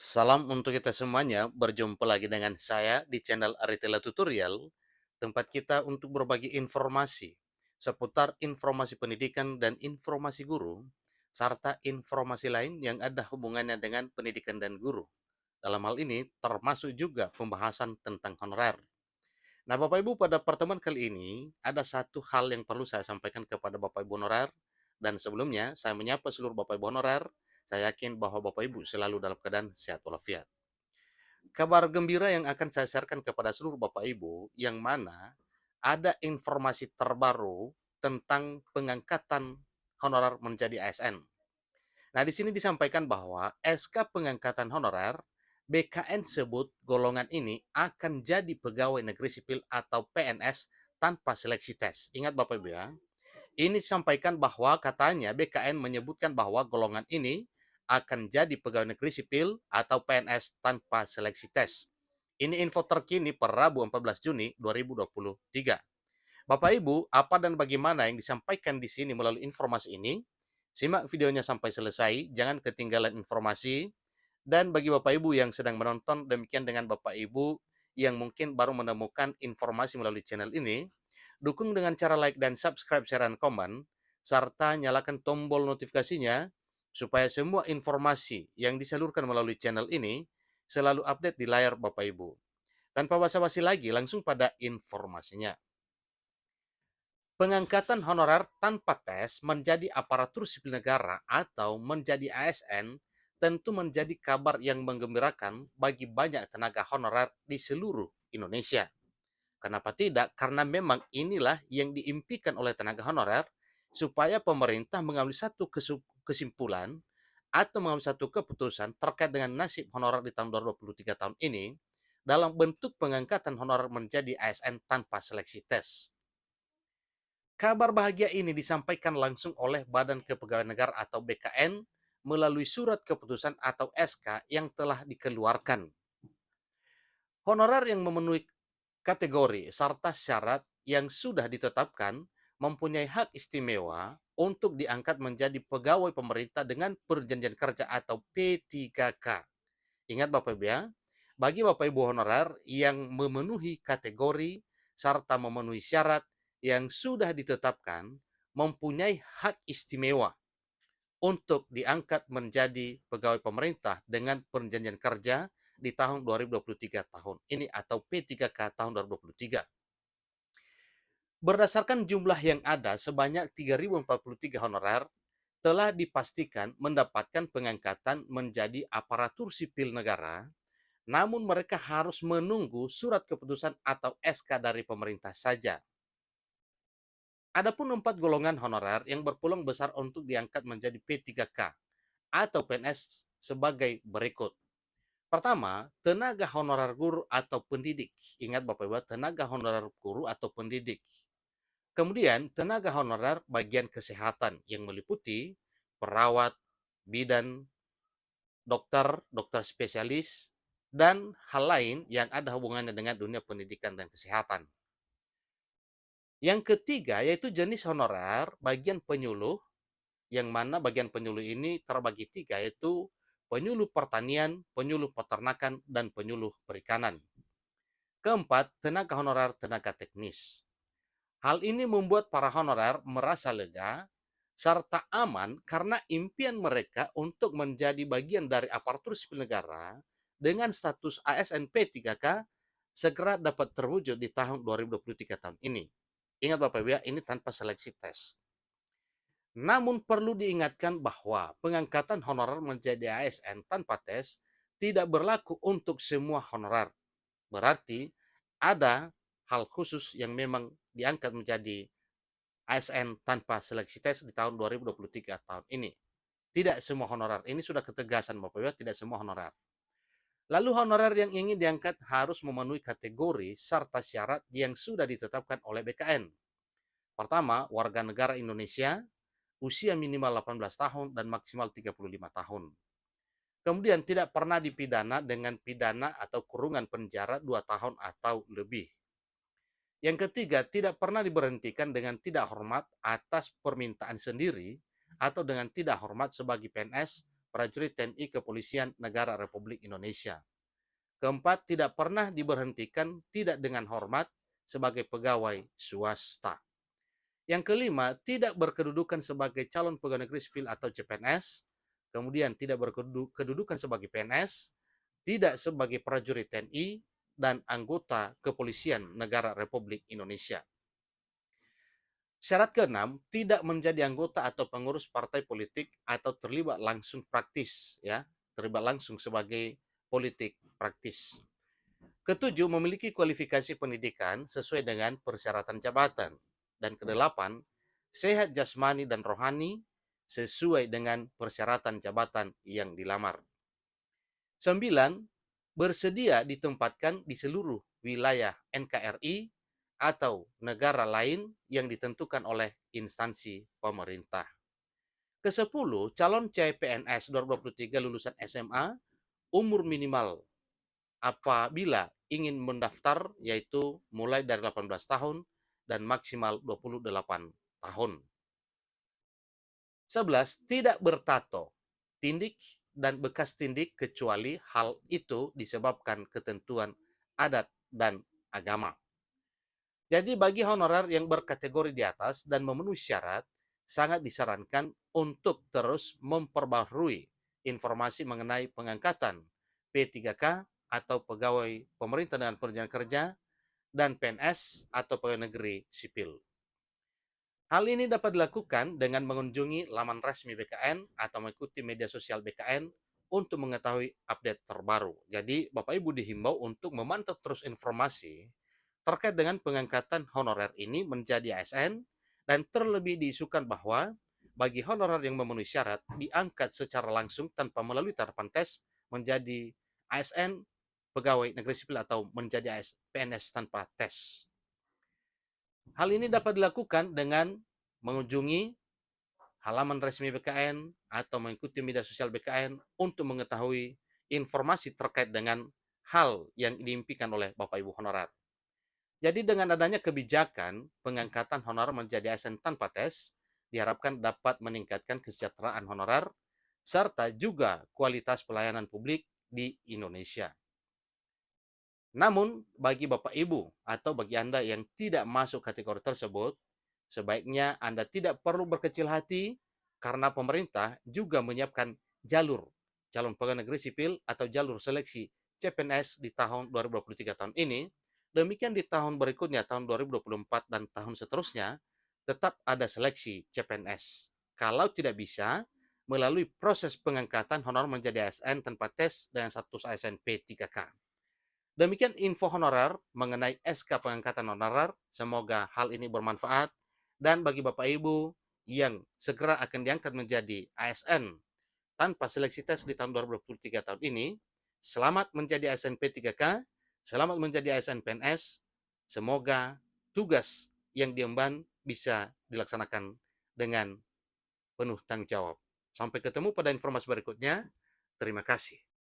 Salam untuk kita semuanya, berjumpa lagi dengan saya di channel Aritela Tutorial, tempat kita untuk berbagi informasi seputar informasi pendidikan dan informasi guru, serta informasi lain yang ada hubungannya dengan pendidikan dan guru. Dalam hal ini, termasuk juga pembahasan tentang honorer. Nah, Bapak Ibu, pada pertemuan kali ini, ada satu hal yang perlu saya sampaikan kepada Bapak Ibu honorer, dan sebelumnya saya menyapa seluruh Bapak Ibu honorer. Saya yakin bahwa Bapak Ibu selalu dalam keadaan sehat walafiat. Kabar gembira yang akan saya sharekan kepada seluruh Bapak Ibu, yang mana ada informasi terbaru tentang pengangkatan honorer menjadi ASN. Nah, di sini disampaikan bahwa SK pengangkatan honorer BKN sebut golongan ini akan jadi pegawai negeri sipil atau PNS tanpa seleksi tes. Ingat Bapak Ibu ya, ini disampaikan bahwa katanya BKN menyebutkan bahwa golongan ini akan jadi pegawai negeri sipil atau PNS tanpa seleksi tes. Ini info terkini per Rabu 14 Juni 2023. Bapak Ibu, apa dan bagaimana yang disampaikan di sini melalui informasi ini? Simak videonya sampai selesai, jangan ketinggalan informasi. Dan bagi Bapak Ibu yang sedang menonton, demikian dengan Bapak Ibu yang mungkin baru menemukan informasi melalui channel ini, dukung dengan cara like dan subscribe, share, dan komen, serta nyalakan tombol notifikasinya supaya semua informasi yang disalurkan melalui channel ini selalu update di layar Bapak Ibu. Tanpa basa-basi lagi, langsung pada informasinya. Pengangkatan honorer tanpa tes menjadi aparatur sipil negara atau menjadi ASN tentu menjadi kabar yang menggembirakan bagi banyak tenaga honorer di seluruh Indonesia. Kenapa tidak? Karena memang inilah yang diimpikan oleh tenaga honorer supaya pemerintah mengambil satu kesimpulan atau mengambil satu keputusan terkait dengan nasib honorer di tahun 2023 tahun ini dalam bentuk pengangkatan honorer menjadi ASN tanpa seleksi tes. Kabar bahagia ini disampaikan langsung oleh Badan Kepegawaian Negara atau BKN melalui surat keputusan atau SK yang telah dikeluarkan. Honorer yang memenuhi kategori serta syarat yang sudah ditetapkan mempunyai hak istimewa untuk diangkat menjadi pegawai pemerintah dengan perjanjian kerja atau P3K. Ingat Bapak Ibu ya, bagi Bapak Ibu honorer yang memenuhi kategori serta memenuhi syarat yang sudah ditetapkan mempunyai hak istimewa untuk diangkat menjadi pegawai pemerintah dengan perjanjian kerja di tahun 2023 tahun ini atau P3K tahun 2023. Berdasarkan jumlah yang ada sebanyak 3.043 honorer telah dipastikan mendapatkan pengangkatan menjadi aparatur sipil negara, namun mereka harus menunggu surat keputusan atau SK dari pemerintah saja. Adapun 4 golongan honorer yang berpeluang besar untuk diangkat menjadi P3K atau PNS sebagai berikut. Pertama, tenaga honorer guru atau pendidik. Ingat Bapak Ibu, tenaga honorer guru atau pendidik. Kemudian, tenaga honorer bagian kesehatan yang meliputi perawat, bidan, dokter, dokter spesialis, dan hal lain yang ada hubungannya dengan dunia pendidikan dan kesehatan. Yang ketiga yaitu jenis honorer bagian penyuluh, yang mana bagian penyuluh ini terbagi tiga, yaitu penyuluh pertanian, penyuluh peternakan, dan penyuluh perikanan. Keempat, tenaga honorer tenaga teknis. Hal ini membuat para honorer merasa lega serta aman karena impian mereka untuk menjadi bagian dari aparatur sipil negara dengan status ASN P3K segera dapat terwujud di tahun 2023 tahun ini. Ingat Bapak Ibu ya, ini tanpa seleksi tes. Namun perlu diingatkan bahwa pengangkatan honorer menjadi ASN tanpa tes tidak berlaku untuk semua honorer. Berarti ada hal khusus yang memang diangkat menjadi ASN tanpa seleksi tes di tahun 2023 tahun ini. Tidak semua honorer. Ini sudah ketegasan Bapak Ibu, tidak semua honorer. Lalu honorer yang ingin diangkat harus memenuhi kategori serta syarat yang sudah ditetapkan oleh BKN. Pertama, warga negara Indonesia, usia minimal 18 tahun dan maksimal 35 tahun. Kemudian tidak pernah dipidana dengan pidana atau kurungan penjara 2 tahun atau lebih. Yang ketiga, tidak pernah diberhentikan dengan tidak hormat atas permintaan sendiri atau dengan tidak hormat sebagai PNS prajurit TNI Kepolisian Negara Republik Indonesia. Keempat, tidak pernah diberhentikan tidak dengan hormat sebagai pegawai swasta. Yang kelima, tidak berkedudukan sebagai calon pegawai negeri sipil atau CPNS, kemudian tidak berkedudukan sebagai PNS, tidak sebagai prajurit TNI, dan anggota kepolisian negara Republik Indonesia. Syarat keenam, tidak menjadi anggota atau pengurus partai politik atau terlibat langsung praktis, ya, terlibat langsung sebagai politik praktis. Ketujuh, memiliki kualifikasi pendidikan sesuai dengan persyaratan jabatan. Dan kedelapan, sehat jasmani dan rohani sesuai dengan persyaratan jabatan yang dilamar. 9, bersedia ditempatkan di seluruh wilayah NKRI atau negara lain yang ditentukan oleh instansi pemerintah. Ke-10, calon CPNS 2023 lulusan SMA, umur minimal apabila ingin mendaftar yaitu mulai dari 18 tahun dan maksimal 28 tahun. 11, tidak bertato, tindik, dan bekas tindik kecuali hal itu disebabkan ketentuan adat dan agama. Jadi bagi honorer yang berkategori di atas dan memenuhi syarat, sangat disarankan untuk terus memperbaharui informasi mengenai pengangkatan P3K atau pegawai pemerintah dengan perjanjian kerja dan PNS atau pegawai negeri sipil. Hal ini dapat dilakukan dengan mengunjungi laman resmi BKN atau mengikuti media sosial BKN untuk mengetahui update terbaru. Jadi Bapak Ibu dihimbau untuk memantau terus informasi terkait dengan pengangkatan honorer ini menjadi ASN, dan terlebih diisukan bahwa bagi honorer yang memenuhi syarat diangkat secara langsung tanpa melalui tahapan tes menjadi ASN pegawai negeri sipil atau menjadi PNS tanpa tes. Hal ini dapat dilakukan dengan mengunjungi halaman resmi BKN atau mengikuti media sosial BKN untuk mengetahui informasi terkait dengan hal yang diimpikan oleh Bapak Ibu honorer. Jadi dengan adanya kebijakan pengangkatan honorer menjadi ASN tanpa tes, diharapkan dapat meningkatkan kesejahteraan honorer serta juga kualitas pelayanan publik di Indonesia. Namun, bagi Bapak Ibu atau bagi Anda yang tidak masuk kategori tersebut, sebaiknya Anda tidak perlu berkecil hati karena pemerintah juga menyiapkan jalur calon pegawai negeri sipil atau jalur seleksi CPNS di tahun 2023 tahun ini. Demikian di tahun berikutnya, tahun 2024 dan tahun seterusnya, tetap ada seleksi CPNS. Kalau tidak bisa, melalui proses pengangkatan honorer menjadi ASN tanpa tes dengan status ASN P3K. Demikian info honorer mengenai SK pengangkatan honorer. Semoga hal ini bermanfaat. Dan bagi Bapak Ibu yang segera akan diangkat menjadi ASN tanpa seleksi tes di tahun 2023 tahun ini, selamat menjadi ASN P3K, selamat menjadi ASN PNS. Semoga tugas yang diemban bisa dilaksanakan dengan penuh tanggung jawab. Sampai ketemu pada informasi berikutnya. Terima kasih.